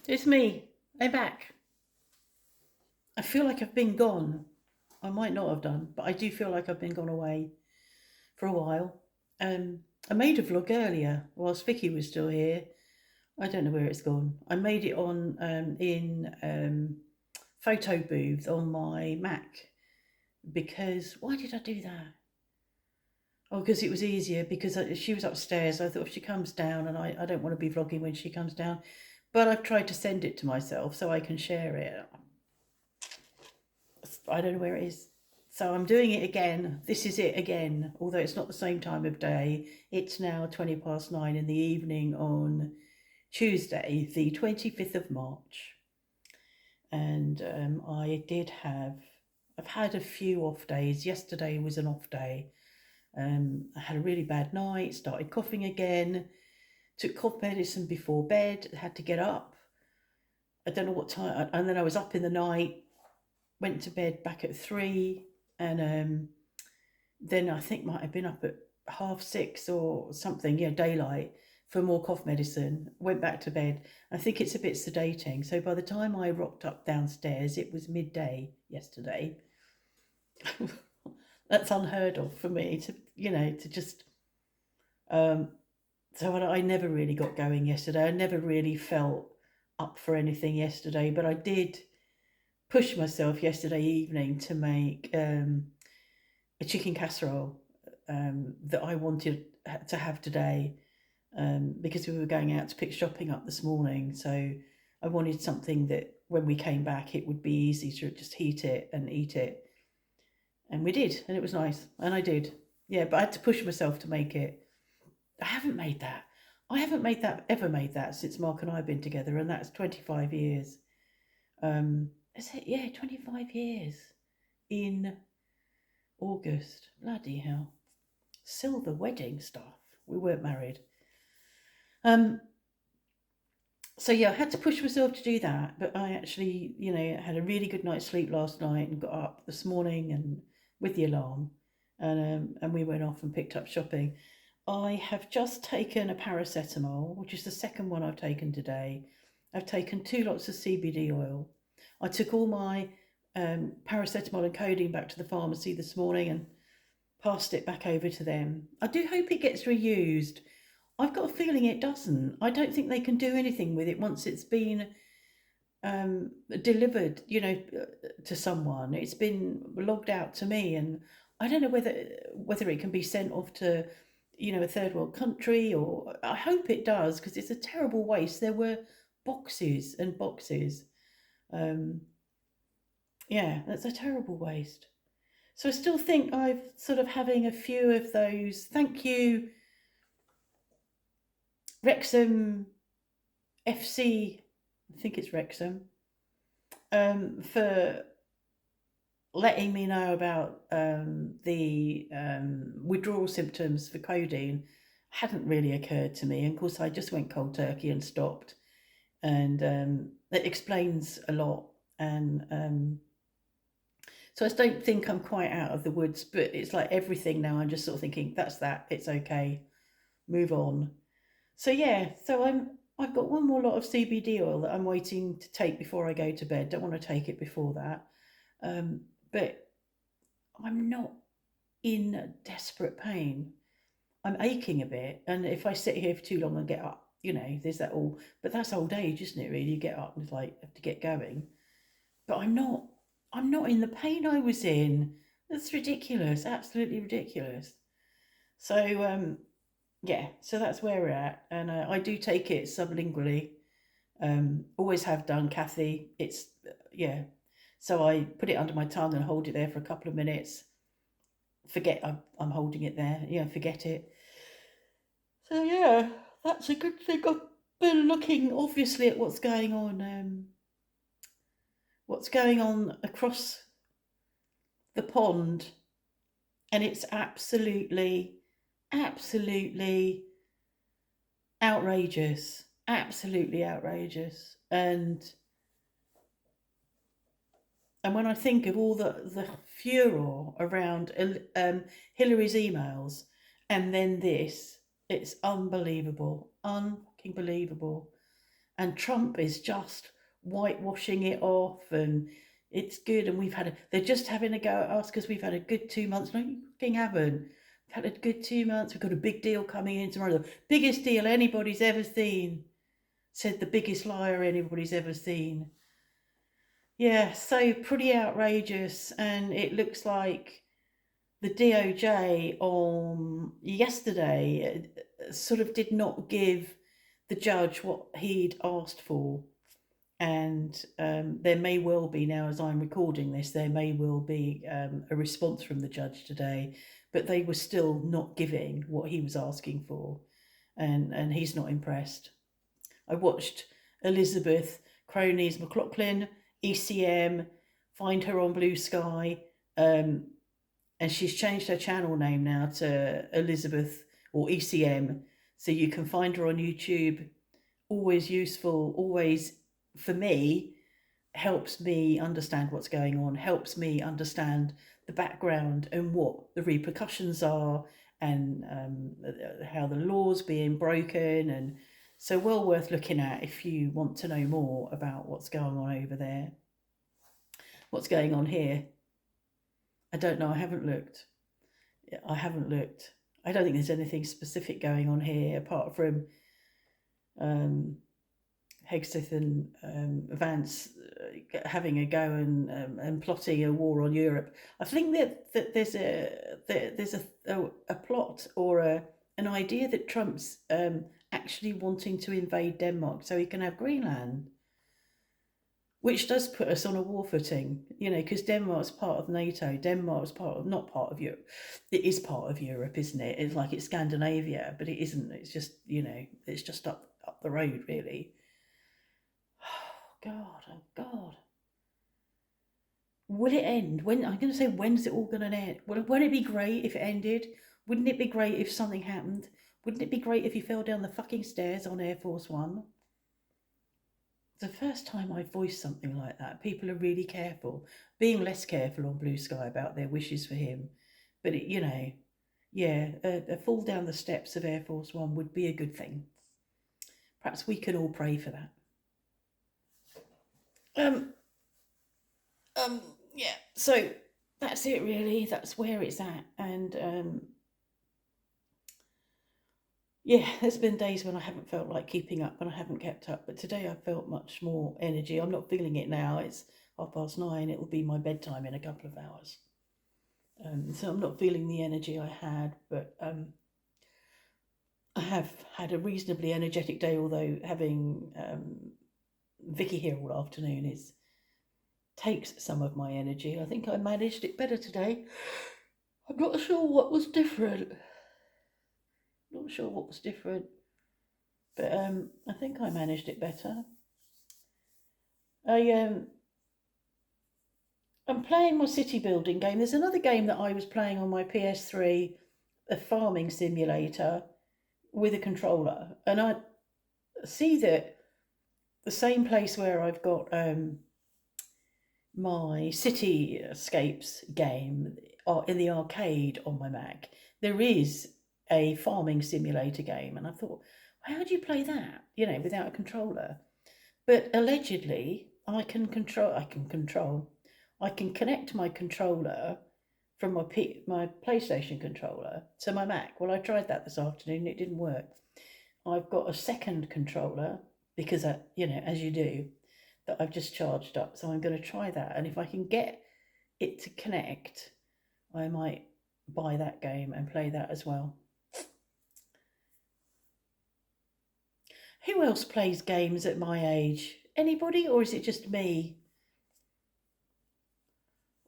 It's me. I'm back. I feel like I've been gone. I might not have done, but I do feel like I've been gone away for a while. Um, I made a vlog earlier whilst Vicky was still here. I don't know where it's gone. I made it on in photo booth on my Mac because why did I do that? Oh, because it was easier because she was upstairs. I thought if she comes down, and I don't want to be vlogging when she comes down, but I've tried to send it to myself so I can share it. I don't know where it is. So I'm doing it again. This is it again, although it's not the same time of day. It's now 9:20 in the evening on Tuesday, the 25th of March. And I've had a few off days. Yesterday was an off day. I had a really bad night, started coughing again, took cough medicine before bed, had to get up. I don't know what time, and then I was up in the night, went to bed back at 3, and then I think might have been up at 6:30 or something, daylight, for more cough medicine. Went back to bed. I think it's a bit sedating. So by the time I rocked up downstairs, it was midday yesterday. That's unheard of for me to just. Um, so I never really got going yesterday. I never really felt up for anything yesterday, but I did push myself yesterday evening to make a chicken casserole that I wanted to have today because we were going out to pick shopping up this morning. So I wanted something that when we came back, it would be easy to just heat it and eat it. And we did, and it was nice. And I did. Yeah, but I had to push myself to make it. I haven't made that. I haven't ever made that since Mark and I have been together, and that's 25 years. Is it? Yeah, 25 years in August. Bloody hell. Silver wedding stuff. We weren't married. Um, so yeah, I had to push myself to do that, but I actually, had a really good night's sleep last night and got up this morning and with the alarm, and we went off and picked up shopping. I have just taken a paracetamol, which is the second one I've taken today. I've taken 2 lots of CBD oil. I took all my paracetamol and codeine back to the pharmacy this morning and passed it back over to them. I do hope it gets reused. I've got a feeling it doesn't. I don't think they can do anything with it once it's been delivered, to someone. It's been logged out to me, and I don't know whether it can be sent off to, a third world country, or I hope it does because it's a terrible waste. There were boxes and boxes. Um, yeah, that's a terrible waste. So I still think I've sort of having a few of those. Thank you, Wrexham FC. I think it's Wrexham. For letting me know about the withdrawal symptoms for codeine hadn't really occurred to me. And of course, I just went cold turkey and stopped. And it explains a lot. And so I don't think I'm quite out of the woods, but it's like everything now. I'm just sort of thinking, that's that. It's okay. Move on. So yeah, I've got one more lot of CBD oil that I'm waiting to take before I go to bed. Don't want to take it before that. But I'm not in desperate pain. I'm aching a bit, and if I sit here for too long and get up, there's that all. But that's old age, isn't it? Really, you get up and it's like have to get going. But I'm not. I'm not in the pain I was in. That's ridiculous. Absolutely ridiculous. So yeah. So that's where we're at, and I do take it sublingually. Always have done, Kathy. It's yeah. So I put it under my tongue and hold it there for a couple of minutes. Forget I'm holding it there. Yeah, forget it. So yeah, that's a good thing. I've been looking obviously at what's going on across the pond, and it's absolutely outrageous. Absolutely outrageous. And when I think of all the furor around Hillary's emails, and then this, it's unbelievable, unfucking believable. and Trump is just whitewashing it off, and it's good. And they're just having a go at us because we've had a good 2 months. No, you fucking haven't. We've had a good 2 months. We've got a big deal coming in tomorrow. The biggest deal anybody's ever seen, said the biggest liar anybody's ever seen. Yeah, so pretty outrageous. And it looks like the DOJ on yesterday sort of did not give the judge what he'd asked for. And there may well be, now as I'm recording this, there may well be a response from the judge today, but they were still not giving what he was asking for, and he's not impressed. I watched Elizabeth Cronies McLaughlin, ECM, find her on Blue Sky, and she's changed her channel name now to Elizabeth or ECM, so you can find her on YouTube. Always useful, always, for me, helps me understand what's going on, helps me understand the background and what the repercussions are, and how the law's being broken. And so well worth looking at if you want to know more about what's going on over there. What's going on here? I don't know. I haven't looked. I don't think there's anything specific going on here apart from Hegseth and Vance having a go and plotting a war on Europe. I think that there's a plot or an idea that Trump's actually wanting to invade Denmark so he can have Greenland, which does put us on a war footing, because Denmark's part of NATO. Denmark's not part of Europe. It is part of Europe, isn't it? It's like it's Scandinavia, but it isn't. It's just, it's just up the road, really. Oh God. Will it end? I'm going to say, when's it all going to end? Wouldn't it be great if it ended? Wouldn't it be great if something happened? Wouldn't it be great if you fell down the fucking stairs on Air Force One? The first time I voiced something like that, people are really careful, being less careful on Blue Sky about their wishes for him. But, a fall down the steps of Air Force One would be a good thing. Perhaps we can all pray for that. Yeah, so that's it really. That's where it's at. And there's been days when I haven't felt like keeping up and I haven't kept up, but today I felt much more energy. I'm not feeling it now. It's 9:30. It will be my bedtime in a couple of hours. So I'm not feeling the energy I had, but I have had a reasonably energetic day, although having Vicky here all afternoon takes some of my energy. I think I managed it better today. I'm not sure what was different. But I think I managed it better. I'm playing my city building game. There's another game that I was playing on my PS3, a farming simulator with a controller, and I see that the same place where I've got my Cityscapes game in the arcade on my Mac, there is a farming simulator game, and I thought, how do you play that, without a controller? But allegedly, I can connect my controller from my PlayStation controller to my Mac. Well, I tried that this afternoon, it didn't work. I've got a second controller because, as you do, that I've just charged up. So I'm going to try that. And if I can get it to connect, I might buy that game and play that as well. Who else plays games at my age? Anybody, or is it just me?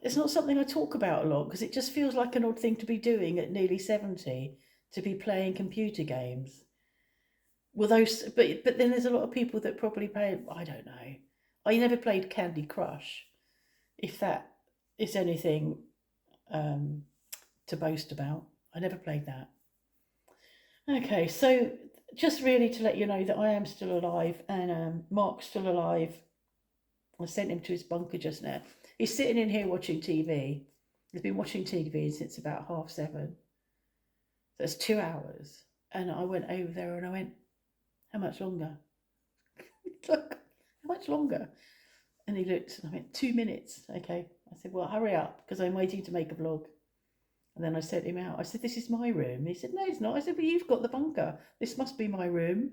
It's not something I talk about a lot because it just feels like an odd thing to be doing at nearly 70, to be playing computer games. Well, but then there's a lot of people that probably play, I don't know. I never played Candy Crush, if that is anything to boast about. I never played that. Okay, so just really to let you know that I am still alive and Mark's still alive. I sent him to his bunker just now. He's sitting in here watching TV. He's been watching TV since about 7:30. That's 2 hours. And I went over there and I went, how much longer? Look, how much longer? And he looked and I went, 2 minutes. Okay. I said, well, hurry up because I'm waiting to make a vlog. And then I sent him out. I said, this is my room. He said, no, it's not. I said, well, you've got the bunker. This must be my room.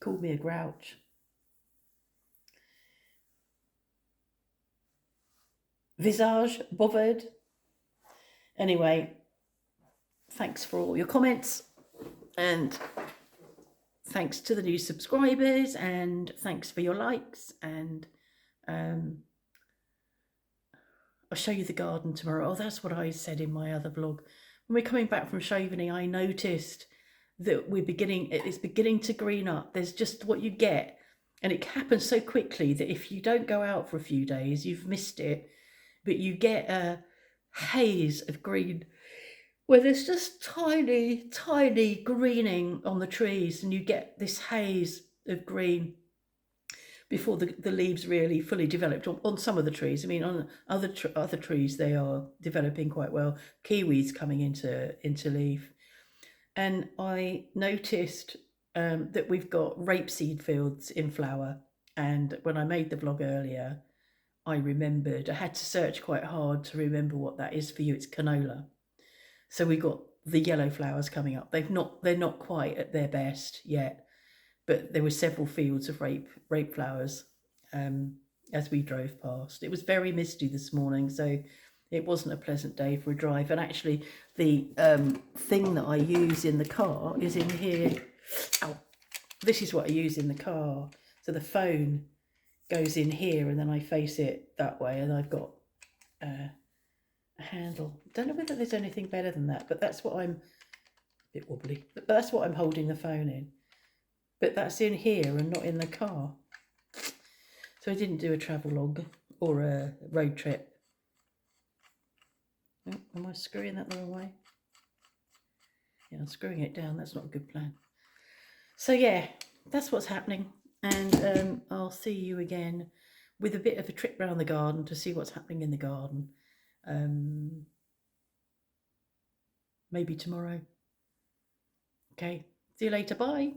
Called me a grouch. Visage bothered. Anyway, thanks for all your comments, and thanks to the new subscribers, and thanks for your likes, and I'll show you the garden tomorrow. Oh, that's what I said in my other vlog. When we're coming back from Chamonix, I noticed that it's beginning to green up. There's just what you get, and it happens so quickly that if you don't go out for a few days, you've missed it. But you get a haze of green where there's just tiny, tiny greening on the trees, and you get this haze of green before the leaves really fully developed on some of the trees. I mean, on other trees, they are developing quite well. Kiwis coming into leaf. And I noticed that we've got rapeseed fields in flower. And when I made the vlog earlier, I remembered, I had to search quite hard to remember what that is for you. It's canola. So we got the yellow flowers coming up. They're not quite at their best yet, but there were several fields of rape flowers as we drove past. It was very misty this morning, so it wasn't a pleasant day for a drive. And actually, the thing that I use in the car is in here. Oh, this is what I use in the car. So the phone goes in here, and then I face it that way, and I've got a handle. Don't know whether there's anything better than that, but that's what I'm, a bit wobbly, but that's what I'm holding the phone in. But that's in here and not in the car. So I didn't do a travel log or a road trip. Oh, am I screwing that the wrong way? Yeah, I'm screwing it down. That's not a good plan. So yeah, that's what's happening. And I'll see you again with a bit of a trip around the garden to see what's happening in the garden. Maybe tomorrow. Okay, see you later. Bye.